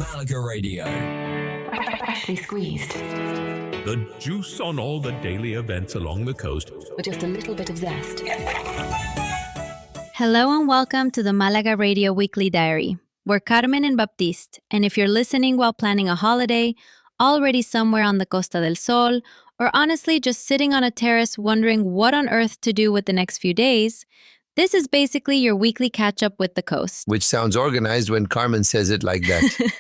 Malaga Radio. Freshly squeezed. The juice on all the daily events along the coast. With just a little bit of zest. Hello and welcome to the Malaga Radio Weekly Diary. We're Carmen and Baptiste, and if you're listening while planning a holiday, already somewhere on the Costa del Sol, or honestly just sitting on a terrace wondering what on earth to do with the next few days, this is basically your weekly catch-up with the coast. Which sounds organized when Carmen says it like that.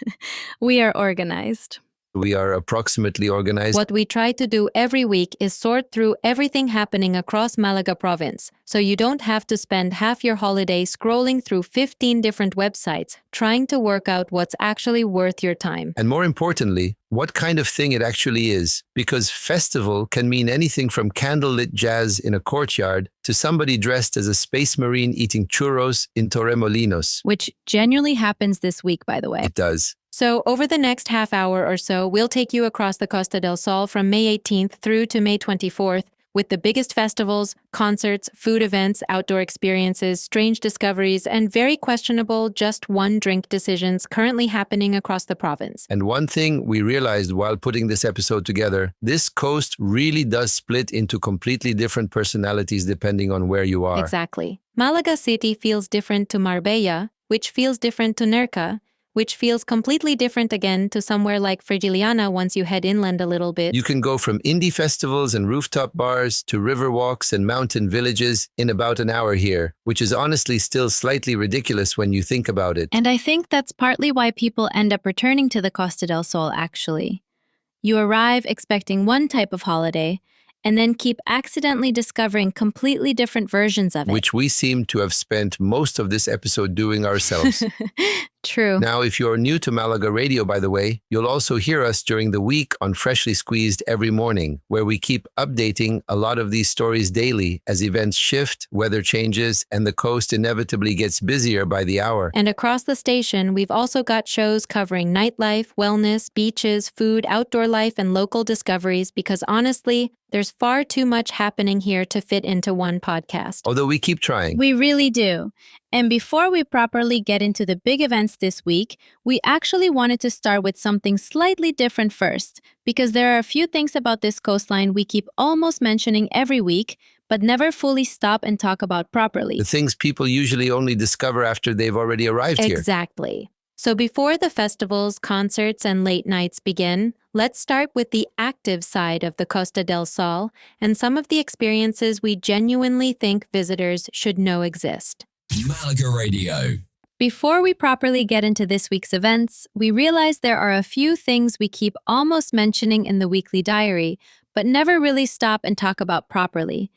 We are organized. We are approximately organized. What we try to do every week is sort through everything happening across Malaga province, so you don't have to spend half your holiday scrolling through 15 different websites trying to work out what's actually worth your time. And more importantly, what kind of thing it actually is. Because festival can mean anything from candlelit jazz in a courtyard to somebody dressed as a space marine eating churros in Torremolinos. Which genuinely happens this week, by the way. It does. So over the next half hour or so, we'll take you across the Costa del Sol from May 18th through to May 24th with the biggest festivals, concerts, food events, outdoor experiences, strange discoveries, and very questionable just one drink decisions currently happening across the province. And one thing we realized while putting this episode together, this coast really does split into completely different personalities depending on where you are. Exactly. Malaga City feels different to Marbella, which feels different to Nerja, which feels completely different again to somewhere like Frigiliana once you head inland a little bit. You can go from indie festivals and rooftop bars to river walks and mountain villages in about an hour here, which is honestly still slightly ridiculous when you think about it. And I think that's partly why people end up returning to the Costa del Sol, actually. You arrive expecting one type of holiday, and then keep accidentally discovering completely different versions of it. Which we seem to have spent most of this episode doing ourselves. True. Now, if you're new to Malaga Radio, by the way, you'll also hear us during the week on Freshly Squeezed every morning, where we keep updating a lot of these stories daily as events shift, weather changes, and the coast inevitably gets busier by the hour. And across the station, we've also got shows covering nightlife, wellness, beaches, food, outdoor life, and local discoveries, because honestly, there's far too much happening here to fit into one podcast. Although we keep trying. We really do. And before we properly get into the big events this week, we actually wanted to start with something slightly different first, because there are a few things about this coastline we keep almost mentioning every week, but never fully stop and talk about properly. The things people usually only discover after they've already arrived here. Exactly. So before the festivals, concerts, and late nights begin, let's start with the active side of the Costa del Sol and some of the experiences we genuinely think visitors should know exist. Malaga Radio. Before we properly get into this week's events, we realize there are a few things we keep almost mentioning in the weekly diary, but never really stop and talk about properly.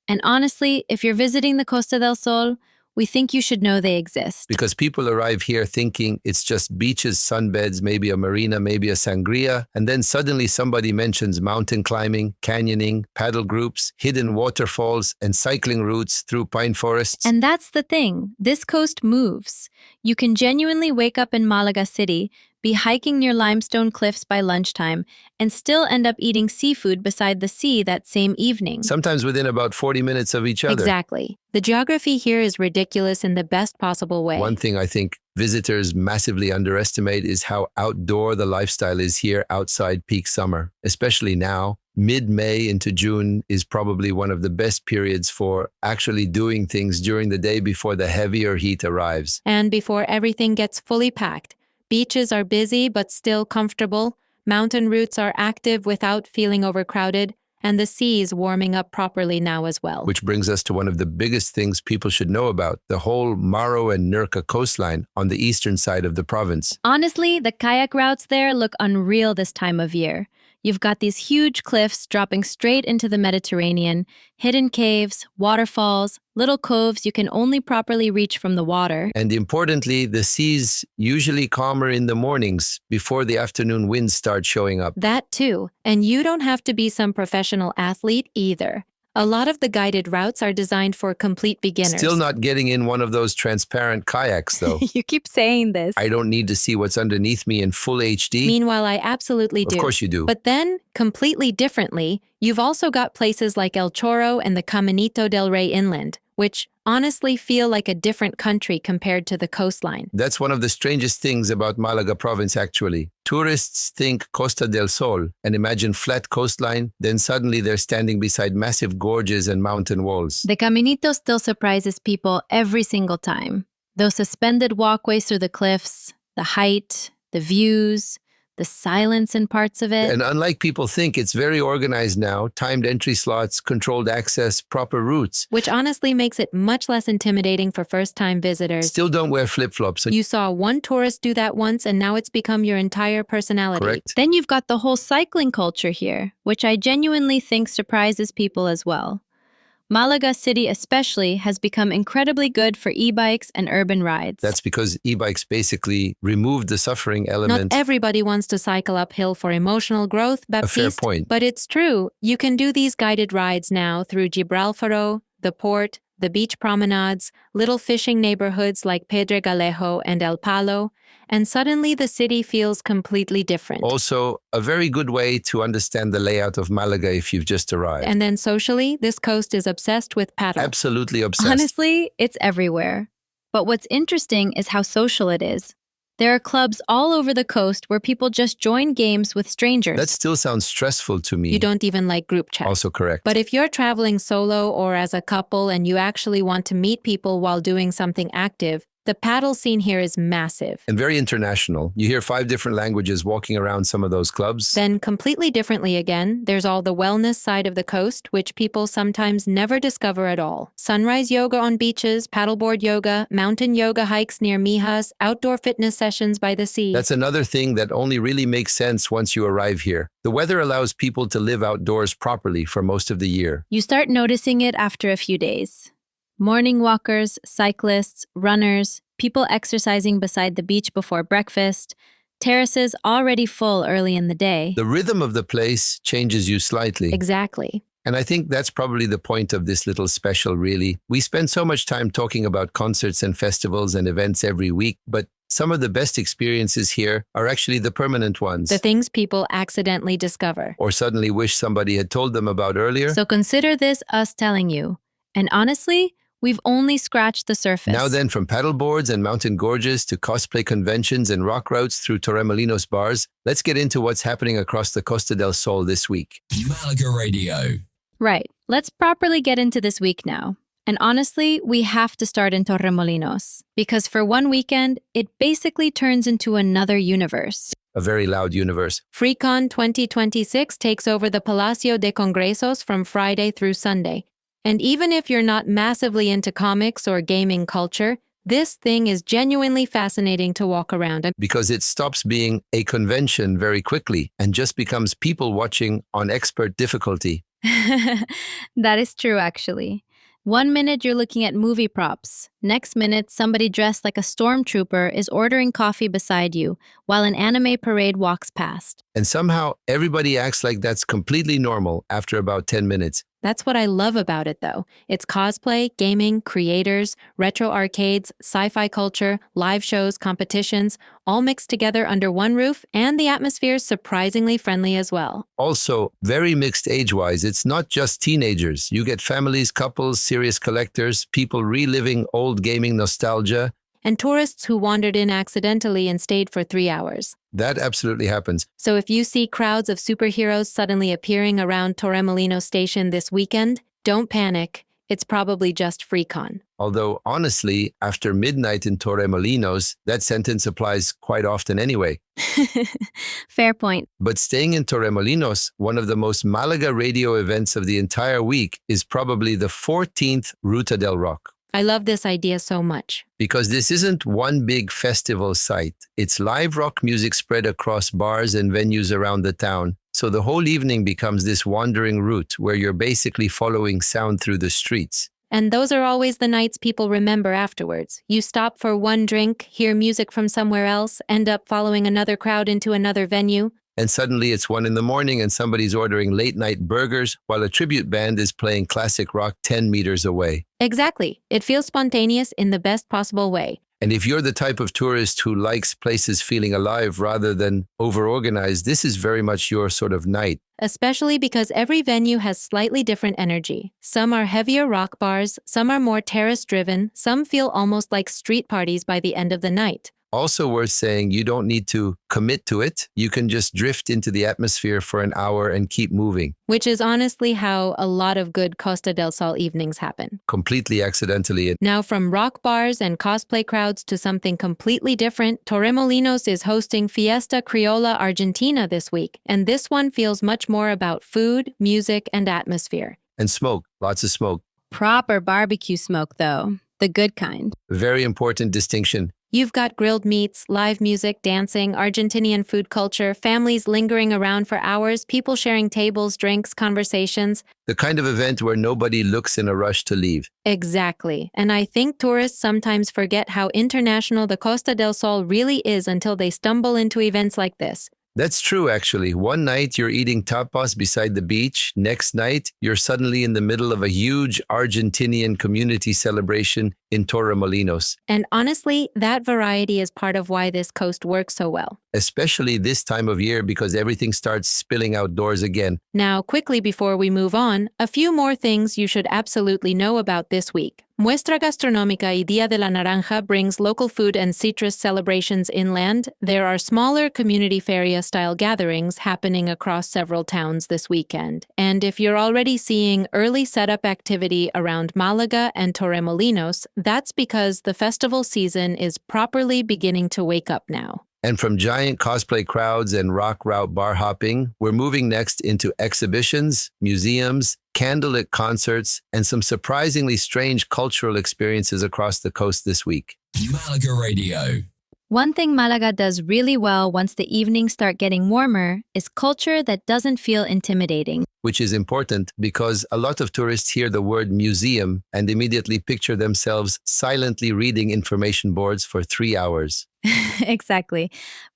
And honestly, if you're visiting the Costa del Sol, we think you should know they exist. Because people arrive here thinking it's just beaches, sunbeds, maybe a marina, maybe a sangria, and then suddenly somebody mentions mountain climbing, canyoning, paddle groups, hidden waterfalls, and cycling routes through pine forests. And that's the thing. This coast moves. You can genuinely wake up in Malaga City, be hiking near limestone cliffs by lunchtime, and still end up eating seafood beside the sea that same evening. Sometimes within about 40 minutes of each other. Exactly. The geography here is ridiculous in the best possible way. One thing I think visitors massively underestimate is how outdoor the lifestyle is here outside peak summer. Especially now, mid-May into June is probably one of the best periods for actually doing things during the day before the heavier heat arrives. And before everything gets fully packed. Beaches are busy but still comfortable, mountain routes are active without feeling overcrowded, and the sea is warming up properly now as well. Which brings us to one of the biggest things people should know about, the whole Maro and Nerja coastline on the eastern side of the province. Honestly, the kayak routes there look unreal this time of year. You've got these huge cliffs dropping straight into the Mediterranean, hidden caves, waterfalls, little coves you can only properly reach from the water. And importantly, the sea's usually calmer in the mornings before the afternoon winds start showing up. That too. And you don't have to be some professional athlete either. A lot of the guided routes are designed for complete beginners. Still not getting in one of those transparent kayaks, though. You keep saying this. I don't need to see what's underneath me in full HD. Meanwhile, I absolutely do. Of course you do. But then, completely differently, you've also got places like El Chorro and the Caminito del Rey inland, which honestly feel like a different country compared to the coastline. That's one of the strangest things about Malaga province, actually. Tourists think Costa del Sol and imagine flat coastline, then suddenly they're standing beside massive gorges and mountain walls. The Caminito still surprises people every single time. Those suspended walkways through the cliffs, the height, the views, the silence in parts of it. And unlike people think, it's very organized now, timed entry slots, controlled access, proper routes. Which honestly makes it much less intimidating for first-time visitors. Still don't wear flip-flops. You saw one tourist do that once and now it's become your entire personality. Correct. Then you've got the whole cycling culture here, which I genuinely think surprises people as well. Malaga City especially has become incredibly good for e-bikes and urban rides. That's because e-bikes basically removed the suffering element. Not everybody wants to cycle uphill for emotional growth, Baptiste. A fair point. But it's true. You can do these guided rides now through Gibralfaro, the port, the beach promenades, little fishing neighborhoods like Pedregalejo and El Palo, and suddenly the city feels completely different. Also, a very good way to understand the layout of Malaga if you've just arrived. And then socially, this coast is obsessed with paddle. Absolutely obsessed. Honestly, it's everywhere. But what's interesting is how social it is. There are clubs all over the coast where people just join games with strangers. That still sounds stressful to me. You don't even like group chat. Also correct. But if you're traveling solo or as a couple and you actually want to meet people while doing something active, the paddle scene here is massive. And very international. You hear 5 different languages walking around some of those clubs. Then completely differently again, there's all the wellness side of the coast, which people sometimes never discover at all. Sunrise yoga on beaches, paddleboard yoga, mountain yoga hikes near Mijas, outdoor fitness sessions by the sea. That's another thing that only really makes sense once you arrive here. The weather allows people to live outdoors properly for most of the year. You start noticing it after a few days. Morning walkers, cyclists, runners, people exercising beside the beach before breakfast, terraces already full early in the day. The rhythm of the place changes you slightly. Exactly. And I think that's probably the point of this little special, really. We spend so much time talking about concerts and festivals and events every week, but some of the best experiences here are actually the permanent ones. The things people accidentally discover. Or suddenly wish somebody had told them about earlier. So consider this us telling you. And honestly, we've only scratched the surface. Now then, from paddleboards and mountain gorges to cosplay conventions and rock routes through Torremolinos bars, let's get into what's happening across the Costa del Sol this week. Malaga Radio. Right. Let's properly get into this week now. And honestly, we have to start in Torremolinos, because for one weekend, it basically turns into another universe. A very loud universe. FreeCon 2026 takes over the Palacio de Congresos from Friday through Sunday. And even if you're not massively into comics or gaming culture, this thing is genuinely fascinating to walk around. Because it stops being a convention very quickly and just becomes people watching on expert difficulty. That is true, actually. One minute you're looking at movie props. Next minute, somebody dressed like a stormtrooper is ordering coffee beside you while an anime parade walks past. And somehow everybody acts like that's completely normal after about 10 minutes. That's what I love about it, though. It's cosplay, gaming, creators, retro arcades, sci-fi culture, live shows, competitions, all mixed together under one roof, and the atmosphere's surprisingly friendly as well. Also, very mixed age-wise. It's not just teenagers. You get families, couples, serious collectors, people reliving old gaming nostalgia. And tourists who wandered in accidentally and stayed for 3 hours. That absolutely happens. So if you see crowds of superheroes suddenly appearing around Torremolinos Station this weekend, don't panic. It's probably just FreeCon. Although, honestly, after midnight in Torremolinos, that sentence applies quite often anyway. Fair point. But staying in Torremolinos, one of the most Malaga radio events of the entire week is probably the 14th Ruta del Rock. I love this idea so much. Because this isn't one big festival site. It's live rock music spread across bars and venues around the town. So the whole evening becomes this wandering route where you're basically following sound through the streets. And those are always the nights people remember afterwards. You stop for one drink, hear music from somewhere else, end up following another crowd into another venue. And suddenly it's 1 a.m. and somebody's ordering late-night burgers while a tribute band is playing classic rock 10 meters away. Exactly. It feels spontaneous in the best possible way. And if you're the type of tourist who likes places feeling alive rather than over-organized, this is very much your sort of night. Especially because every venue has slightly different energy. Some are heavier rock bars, some are more terrace-driven, some feel almost like street parties by the end of the night. Also worth saying, you don't need to commit to it. You can just drift into the atmosphere for an hour and keep moving. Which is honestly how a lot of good Costa del Sol evenings happen. Completely accidentally. Now, from rock bars and cosplay crowds to something completely different, Torremolinos is hosting Fiesta Criolla Argentina this week, and this one feels much more about food, music, and atmosphere. And smoke, lots of smoke. Proper barbecue smoke, though. The good kind. Very important distinction. You've got grilled meats, live music, dancing, Argentinian food culture, families lingering around for hours, people sharing tables, drinks, conversations. The kind of event where nobody looks in a rush to leave. Exactly. And I think tourists sometimes forget how international the Costa del Sol really is until they stumble into events like this. That's true, actually. One night you're eating tapas beside the beach. Next night, you're suddenly in the middle of a huge Argentinian community celebration in Torremolinos. And honestly, that variety is part of why this coast works so well. Especially this time of year because everything starts spilling outdoors again. Now, quickly before we move on, a few more things you should absolutely know about this week. Muestra Gastronómica y Día de la Naranja brings local food and citrus celebrations inland. There are smaller community feria-style gatherings happening across several towns this weekend. And if you're already seeing early setup activity around Malaga and Torremolinos, that's because the festival season is properly beginning to wake up now. And from giant cosplay crowds and rock route bar hopping, we're moving next into exhibitions, museums, candlelit concerts, and some surprisingly strange cultural experiences across the coast this week. Malaga Radio. One thing Malaga does really well once the evenings start getting warmer is culture that doesn't feel intimidating. Which is important because a lot of tourists hear the word museum and immediately picture themselves silently reading information boards for 3 hours. Exactly.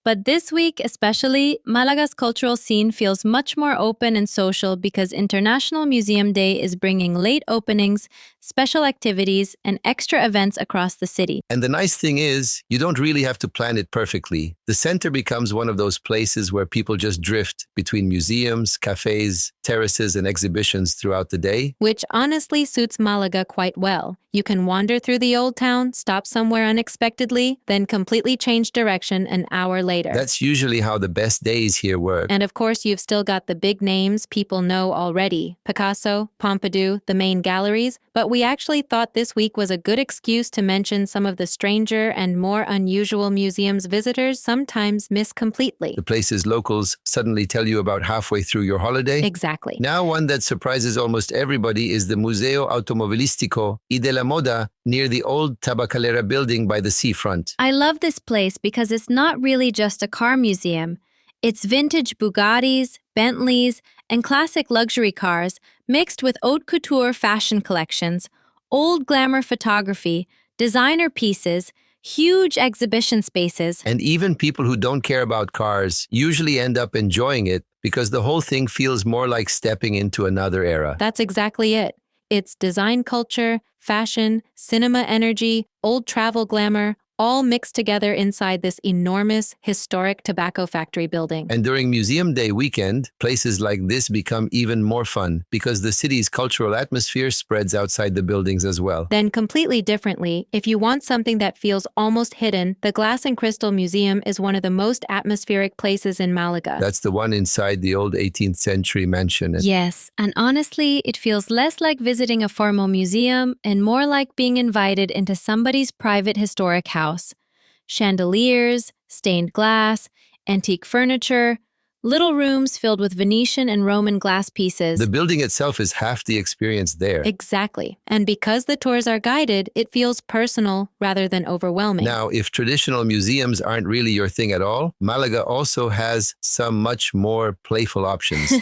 But this week especially, Malaga's cultural scene feels much more open and social because International Museum Day is bringing late openings, special activities, and extra events across the city. And the nice thing is, you don't really have to plan it perfectly. The center becomes one of those places where people just drift between museums, cafés, terraces, and exhibitions throughout the day. Which honestly suits Malaga quite well. You can wander through the old town, stop somewhere unexpectedly, then completely change direction an hour later. That's usually how the best days here work. And of course, you've still got the big names people know already. Picasso, Pompidou, the main galleries. But we actually thought this week was a good excuse to mention some of the stranger and more unusual museums visitors sometimes miss completely. The places locals suddenly tell you about halfway through your holiday. Exactly. Now one that surprises almost everybody is the Museo Automovilístico y de la Moda near the old Tabacalera building by the seafront. I love this place because it's not really just a car museum. It's vintage Bugattis, Bentleys, and classic luxury cars mixed with haute couture fashion collections, old glamour photography, designer pieces, huge exhibition spaces. And even people who don't care about cars usually end up enjoying it because the whole thing feels more like stepping into another era. That's exactly it. It's design culture, fashion, cinema energy, old travel glamour, all mixed together inside this enormous, historic tobacco factory building. And during Museum Day weekend, places like this become even more fun because the city's cultural atmosphere spreads outside the buildings as well. Then completely differently, if you want something that feels almost hidden, the Glass and Crystal Museum is one of the most atmospheric places in Malaga. That's the one inside the old 18th century mansion. Yes, and honestly, it feels less like visiting a formal museum and more like being invited into somebody's private historic house. Chandeliers, stained glass, antique furniture, little rooms filled with Venetian and Roman glass pieces. The building itself is half the experience there. Exactly. And because the tours are guided, it feels personal rather than overwhelming. Now, if traditional museums aren't really your thing at all, Malaga also has some much more playful options.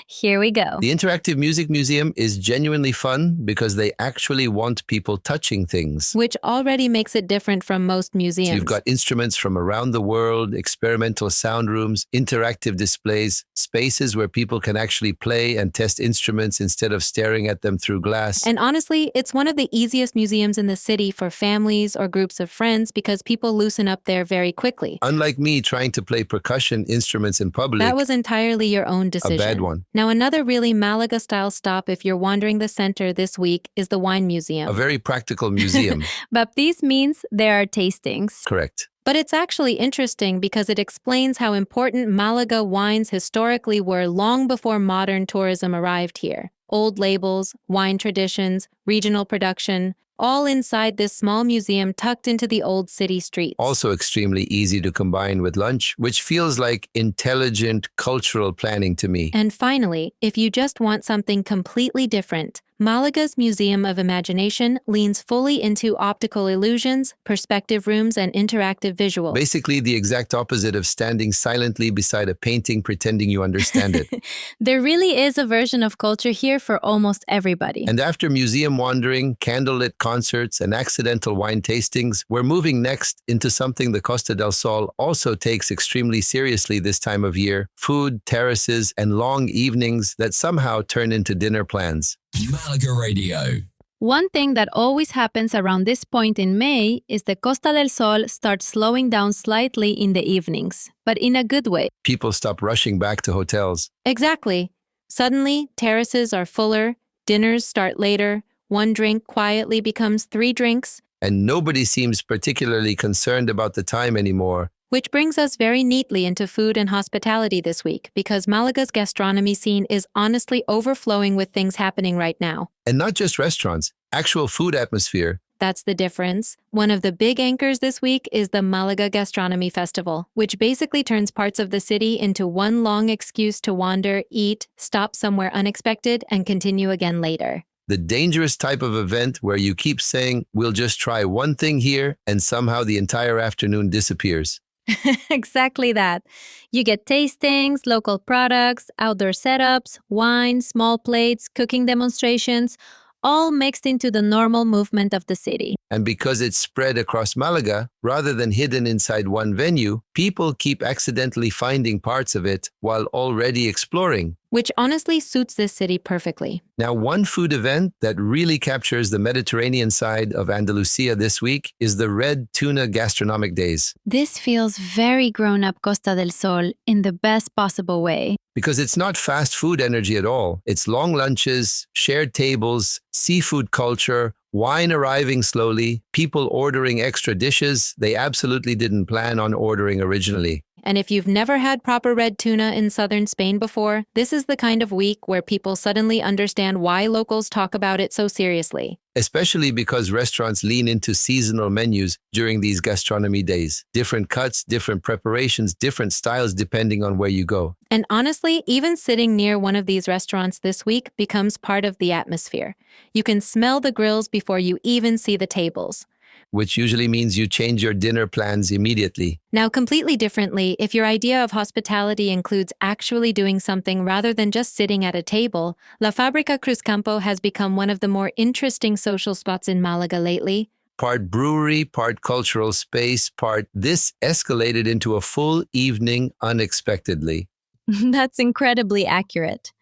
Here we go. The Interactive Music Museum is genuinely fun because they actually want people touching things. Which already makes it different from most museums. So you've got instruments from around the world, experimental sound rooms, interactive interactive displays, spaces where people can actually play and test instruments instead of staring at them through glass. And honestly, it's one of the easiest museums in the city for families or groups of friends because people loosen up there very quickly. Unlike me trying to play percussion instruments in public, That was entirely your own decision. a bad one. Now, another really Malaga-style stop if you're wandering the center this week is the Wine Museum. A very practical museum. Baptiste means there are tastings. Correct. But it's actually interesting because it explains how important Malaga wines historically were long before modern tourism arrived here. Old labels, wine traditions, regional production, all inside this small museum tucked into the old city streets. Also extremely easy to combine with lunch, which feels like intelligent cultural planning to me. And finally, if you just want something completely different, Malaga's Museum of Imagination leans fully into optical illusions, perspective rooms, and interactive visuals. Basically the exact opposite of standing silently beside a painting pretending you understand it. There really is a version of culture here for almost everybody. And after museum wandering, candlelit concerts, and accidental wine tastings, we're moving next into something the Costa del Sol also takes extremely seriously this time of year: food, terraces, and long evenings that somehow turn into dinner plans. Malaga Radio. One thing that always happens around this point in May is the Costa del Sol starts slowing down slightly in the evenings, but in a good way. People stop rushing back to hotels. Exactly. Suddenly, terraces are fuller, dinners start later, one drink quietly becomes 3 drinks, And nobody seems particularly concerned about the time anymore. which brings us very neatly into food and hospitality this week because Malaga's gastronomy scene is honestly overflowing with things happening right now. And not just restaurants, actual food atmosphere. That's the difference. One of the big anchors this week is the Malaga Gastronomy Festival, which basically turns parts of the city into one long excuse to wander, eat, stop somewhere unexpected, and continue again later. The dangerous type of event where you keep saying, we'll just try one thing here, and somehow the entire afternoon disappears. Exactly that. You get tastings, local products, outdoor setups, wine, small plates, cooking demonstrations, all mixed into the normal movement of the city. And because it's spread across Malaga, rather than hidden inside one venue, people keep accidentally finding parts of it while already exploring. Which honestly suits this city perfectly. Now, one food event that really captures the Mediterranean side of Andalusia this week is the Red Tuna Gastronomic Days. This feels very grown-up Costa del Sol in the best possible way. Because it's not fast food energy at all. It's long lunches, shared tables, seafood culture, wine arriving slowly, people ordering extra dishes they absolutely didn't plan on ordering originally. And if you've never had proper red tuna in southern Spain before, this is the kind of week where people suddenly understand why locals talk about it so seriously. Especially because restaurants lean into seasonal menus during these gastronomy days. Different cuts, different preparations, different styles depending on where you go. And honestly, even sitting near one of these restaurants this week becomes part of the atmosphere. You can smell the grills before you even see the tables. Which usually means you change your dinner plans immediately. Now, completely differently, if your idea of hospitality includes actually doing something rather than just sitting at a table, La Fábrica Cruzcampo has become one of the more interesting social spots in Malaga lately. Part brewery, part cultural space, this escalated into a full evening unexpectedly. That's incredibly accurate.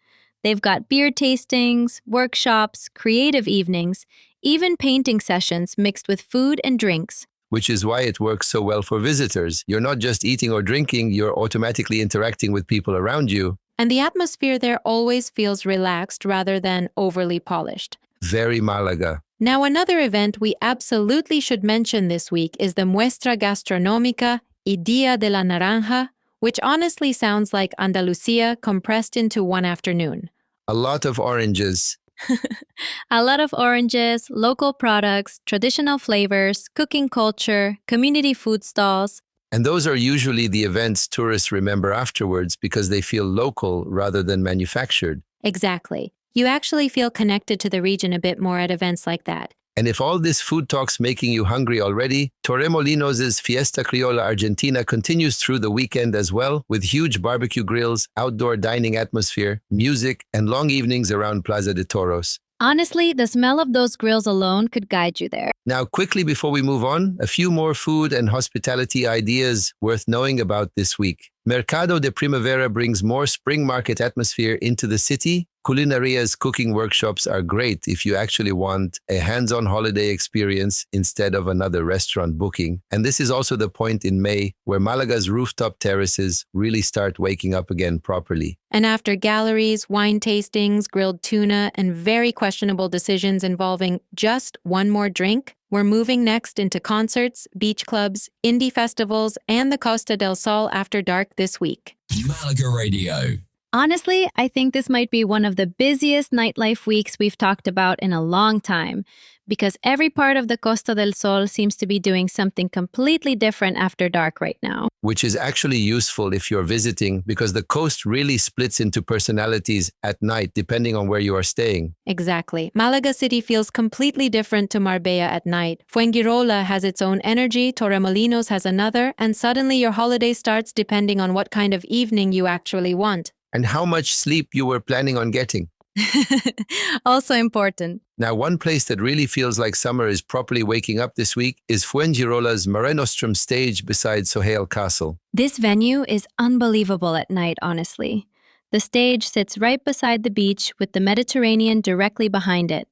They've got beer tastings, workshops, creative evenings, even painting sessions mixed with food and drinks. Which is why it works so well for visitors. You're not just eating or drinking, you're automatically interacting with people around you. And the atmosphere there always feels relaxed rather than overly polished. Very Malaga. Now, another event we absolutely should mention this week is the Muestra Gastronómica y Día de la Naranja, which honestly sounds like Andalusia compressed into one afternoon. A lot of oranges. A lot of oranges, local products, traditional flavors, cooking culture, community food stalls. And those are usually the events tourists remember afterwards because they feel local rather than manufactured. Exactly. You actually feel connected to the region a bit more at events like that. And if all this food talk's making you hungry already, Torremolinos' Fiesta Criolla Argentina continues through the weekend as well, with huge barbecue grills, outdoor dining atmosphere, music, and long evenings around Plaza de Toros. Honestly, the smell of those grills alone could guide you there. Now, quickly before we move on, a few more food and hospitality ideas worth knowing about this week. Mercado de Primavera brings more spring market atmosphere into the city. Culinaria's cooking workshops are great if you actually want a hands-on holiday experience instead of another restaurant booking. And this is also the point in May where Malaga's rooftop terraces really start waking up again properly. And after galleries, wine tastings, grilled tuna, and very questionable decisions involving just one more drink, we're moving next into concerts, beach clubs, indie festivals, and the Costa del Sol after dark this week. Malaga Radio. Honestly, I think this might be one of the busiest nightlife weeks we've talked about in a long time, because every part of the Costa del Sol seems to be doing something completely different after dark right now. Which is actually useful if you're visiting because the coast really splits into personalities at night depending on where you are staying. Exactly. Malaga City feels completely different to Marbella at night. Fuengirola has its own energy, Torremolinos has another, and suddenly your holiday starts depending on what kind of evening you actually want. And how much sleep you were planning on getting. Also important. Now, one place that really feels like summer is properly waking up this week is Fuengirola's Mare Nostrum stage beside Sohail Castle. This venue is unbelievable at night, honestly. The stage sits right beside the beach with the Mediterranean directly behind it,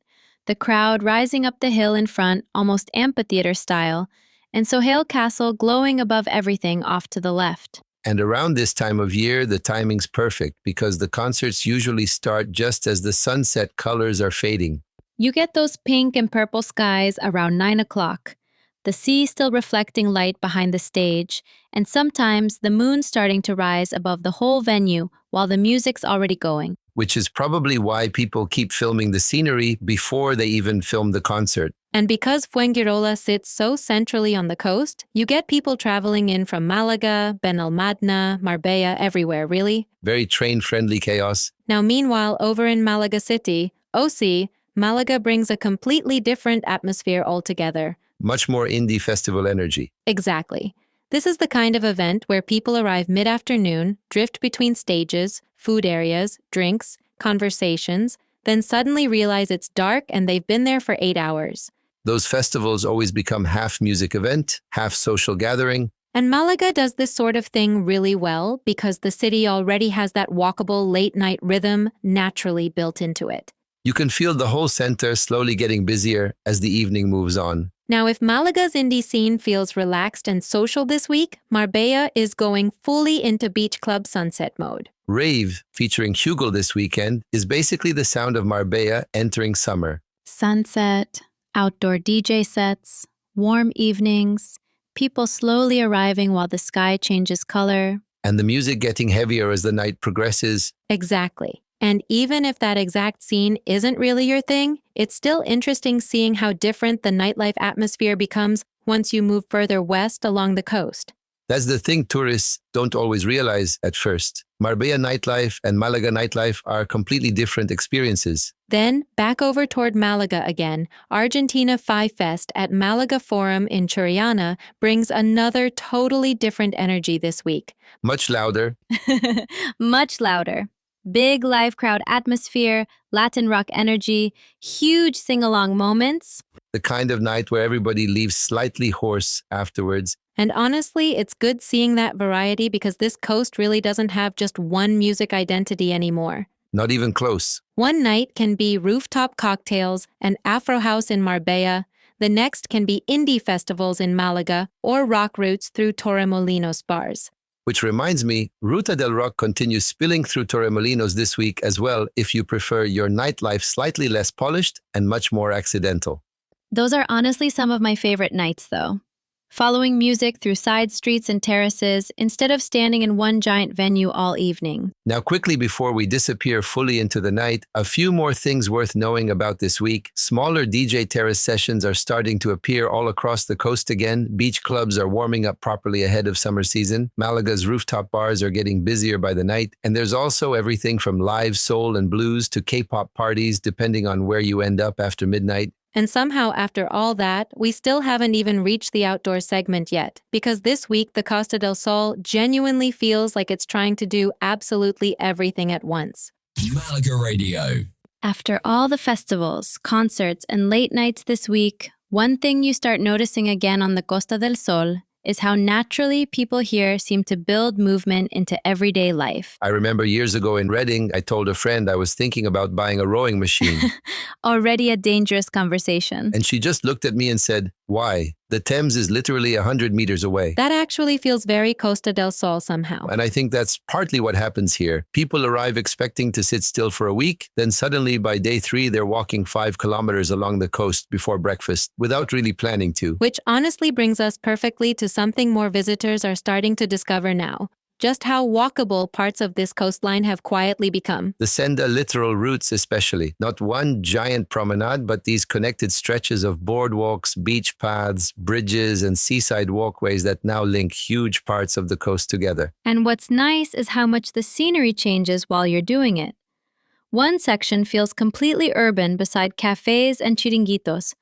the crowd rising up the hill in front, almost amphitheater style, and Sohail Castle glowing above everything off to the left. And around this time of year, the timing's perfect because the concerts usually start just as the sunset colors are fading. You get those pink and purple skies around 9 o'clock, the sea still reflecting light behind the stage, and sometimes the moon starting to rise above the whole venue while the music's already going. Which is probably why people keep filming the scenery before they even film the concert. And because Fuengirola sits so centrally on the coast, you get people traveling in from Malaga, Benalmádena, Marbella, everywhere, really. Very train-friendly chaos. Now, meanwhile, over in Malaga City, OC, Malaga brings a completely different atmosphere altogether. Much more indie festival energy. Exactly. This is the kind of event where people arrive mid-afternoon, drift between stages, food areas, drinks, conversations, then suddenly realize it's dark and they've been there for 8 hours. Those festivals always become half music event, half social gathering. And Malaga does this sort of thing really well because the city already has that walkable late-night rhythm naturally built into it. You can feel the whole center slowly getting busier as the evening moves on. Now, if Malaga's indie scene feels relaxed and social this week, Marbella is going fully into beach club sunset mode. Rave, featuring Hugo this weekend, is basically the sound of Marbella entering summer. Sunset, outdoor DJ sets, warm evenings, people slowly arriving while the sky changes color. And the music getting heavier as the night progresses. Exactly. And even if that exact scene isn't really your thing, it's still interesting seeing how different the nightlife atmosphere becomes once you move further west along the coast. That's the thing tourists don't always realize at first. Marbella nightlife and Malaga nightlife are completely different experiences. Then, back over toward Malaga again, Argentina Five Fest at Malaga Forum in Churiana brings another totally different energy this week. Much louder. Much louder. Big live crowd atmosphere, Latin rock energy, huge sing-along moments. The kind of night where everybody leaves slightly hoarse afterwards. And honestly, it's good seeing that variety because this coast really doesn't have just one music identity anymore. Not even close. One night can be rooftop cocktails and Afro house in Marbella. The next can be indie festivals in Malaga or rock routes through Torremolinos bars. Which reminds me, Ruta del Rock continues spilling through Torremolinos this week as well if you prefer your nightlife slightly less polished and much more accidental. Those are honestly some of my favorite nights, though. Following music through side streets and terraces instead of standing in one giant venue all evening. Now, quickly before we disappear fully into the night, a few more things worth knowing about this week. Smaller DJ terrace sessions are starting to appear all across the coast again. Beach clubs are warming up properly ahead of summer season. Malaga's rooftop bars are getting busier by the night. And there's also everything from live soul and blues to K-pop parties, depending on where you end up after midnight. And somehow, after all that, we still haven't even reached the outdoor segment yet, because this week the Costa del Sol genuinely feels like it's trying to do absolutely everything at once. Malaga Radio. After all the festivals, concerts, and late nights this week, one thing you start noticing again on the Costa del Sol is how naturally people here seem to build movement into everyday life. I remember years ago in Reading, I told a friend I was thinking about buying a rowing machine. Already a dangerous conversation. And she just looked at me and said, "Why? The Thames is literally 100 meters away." That actually feels very Costa del Sol somehow. And I think that's partly what happens here. People arrive expecting to sit still for a week, then suddenly by day 3, they're walking 5 kilometers along the coast before breakfast without really planning to. Which honestly brings us perfectly to something more visitors are starting to discover now. Just how walkable parts of this coastline have quietly become. The Senda littoral routes especially. Not one giant promenade, but these connected stretches of boardwalks, beach paths, bridges, and seaside walkways that now link huge parts of the coast together. And what's nice is how much the scenery changes while you're doing it. One section feels completely urban beside cafés and chiringuitos.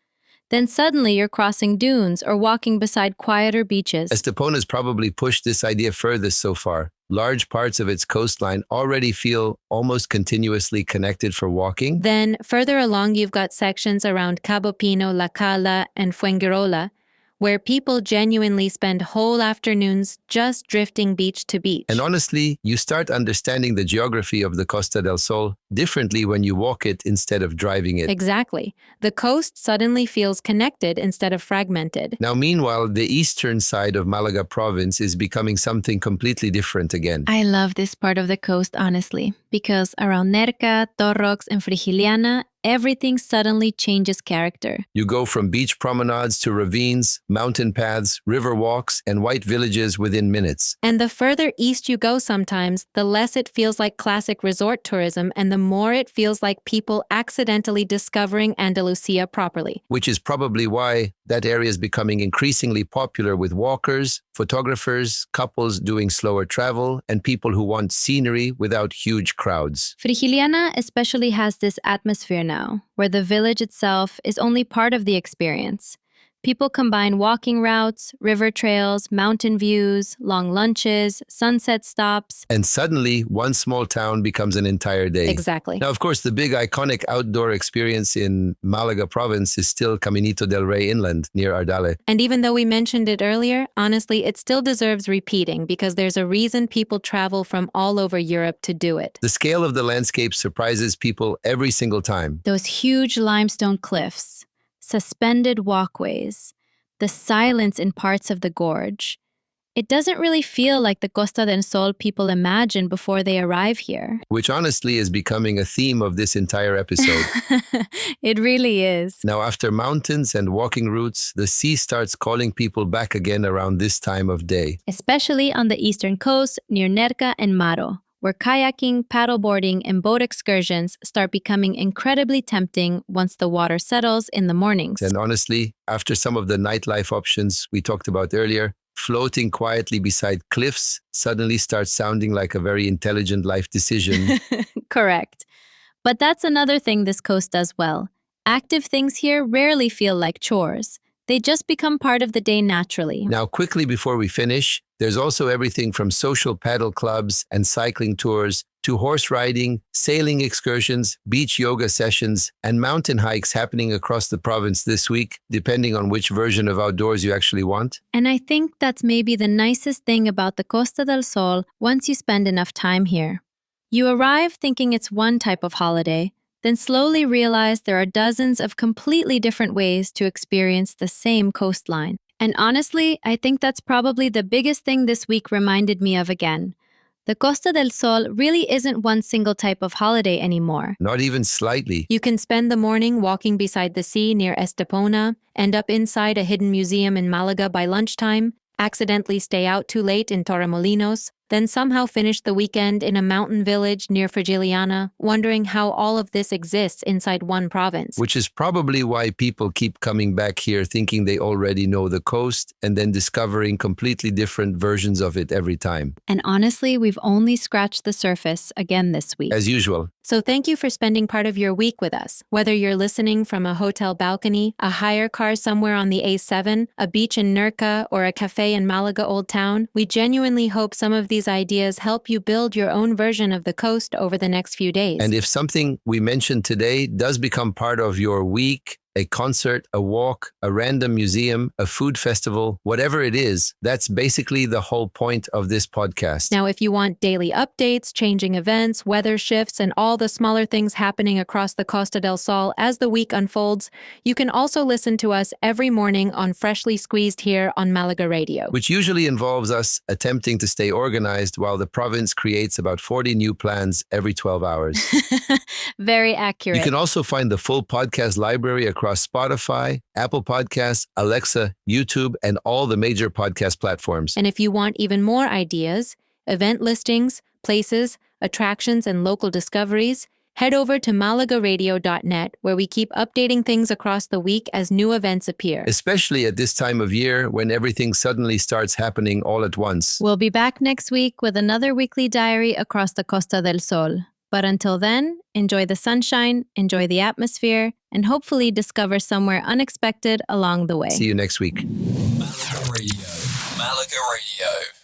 Then suddenly you're crossing dunes or walking beside quieter beaches. Estepona's probably pushed this idea furthest so far. Large parts of its coastline already feel almost continuously connected for walking. Then, further along, you've got sections around Cabo Pino, La Cala, and Fuengirola, where people genuinely spend whole afternoons just drifting beach to beach. And honestly, you start understanding the geography of the Costa del Sol differently when you walk it instead of driving it. Exactly. The coast suddenly feels connected instead of fragmented. Now, meanwhile, the eastern side of Malaga province is becoming something completely different again. I love this part of the coast, honestly, because around Nerja, Torrox, and Frigiliana, everything suddenly changes character. You go from beach promenades to ravines, mountain paths, river walks, and white villages within minutes. And the further east you go sometimes, the less it feels like classic resort tourism and the more it feels like people accidentally discovering Andalusia properly. Which is probably why that area is becoming increasingly popular with walkers, photographers, couples doing slower travel, and people who want scenery without huge crowds. Frigiliana especially has this atmosphere now, where the village itself is only part of the experience. People combine walking routes, river trails, mountain views, long lunches, sunset stops. And suddenly, one small town becomes an entire day. Exactly. Now, of course, the big iconic outdoor experience in Malaga province is still Caminito del Rey inland near Ardale. And even though we mentioned it earlier, honestly, it still deserves repeating because there's a reason people travel from all over Europe to do it. The scale of the landscape surprises people every single time. Those huge limestone cliffs, suspended walkways, the silence in parts of the gorge. It doesn't really feel like the Costa del Sol people imagine before they arrive here. Which honestly is becoming a theme of this entire episode. It really is. Now, after mountains and walking routes, the sea starts calling people back again around this time of day. Especially on the eastern coast near Nerja and Maro, where kayaking, paddleboarding, and boat excursions start becoming incredibly tempting once the water settles in the mornings. And honestly, after some of the nightlife options we talked about earlier, floating quietly beside cliffs suddenly starts sounding like a very intelligent life decision. Correct. But that's another thing this coast does well. Active things here rarely feel like chores. They just become part of the day naturally. Now, quickly before we finish, there's also everything from social paddle clubs and cycling tours to horse riding, sailing excursions, beach yoga sessions, and mountain hikes happening across the province this week, depending on which version of outdoors you actually want. And I think that's maybe the nicest thing about the Costa del Sol once you spend enough time here. You arrive thinking it's one type of holiday, then slowly realize there are dozens of completely different ways to experience the same coastline. And honestly, I think that's probably the biggest thing this week reminded me of again. The Costa del Sol really isn't one single type of holiday anymore. Not even slightly. You can spend the morning walking beside the sea near Estepona, end up inside a hidden museum in Malaga by lunchtime, accidentally stay out too late in Torremolinos, then somehow finish the weekend in a mountain village near Frigiliana, wondering how all of this exists inside one province. Which is probably why people keep coming back here thinking they already know the coast and then discovering completely different versions of it every time. And honestly, we've only scratched the surface again this week. As usual. So thank you for spending part of your week with us. Whether you're listening from a hotel balcony, a hire car somewhere on the A7, a beach in Nerja, or a cafe in Malaga Old Town, we genuinely hope some of these ideas help you build your own version of the coast over the next few days. And if something we mentioned today does become part of your week, a concert, a walk, a random museum, a food festival, whatever it is, that's basically the whole point of this podcast. Now, if you want daily updates, changing events, weather shifts, and all the smaller things happening across the Costa del Sol as the week unfolds, you can also listen to us every morning on Freshly Squeezed here on Malaga Radio. Which usually involves us attempting to stay organized while the province creates about 40 new plans every 12 hours. Very accurate. You can also find the full podcast library across Spotify, Apple Podcasts, Alexa, YouTube, and all the major podcast platforms. And if you want even more ideas, event listings, places, attractions, and local discoveries, head over to malagaradio.net, where we keep updating things across the week as new events appear. Especially at this time of year when everything suddenly starts happening all at once. We'll be back next week with another weekly diary across the Costa del Sol. But until then, enjoy the sunshine, enjoy the atmosphere, and hopefully discover somewhere unexpected along the way. See you next week. Malaga Radio. Malaga Radio.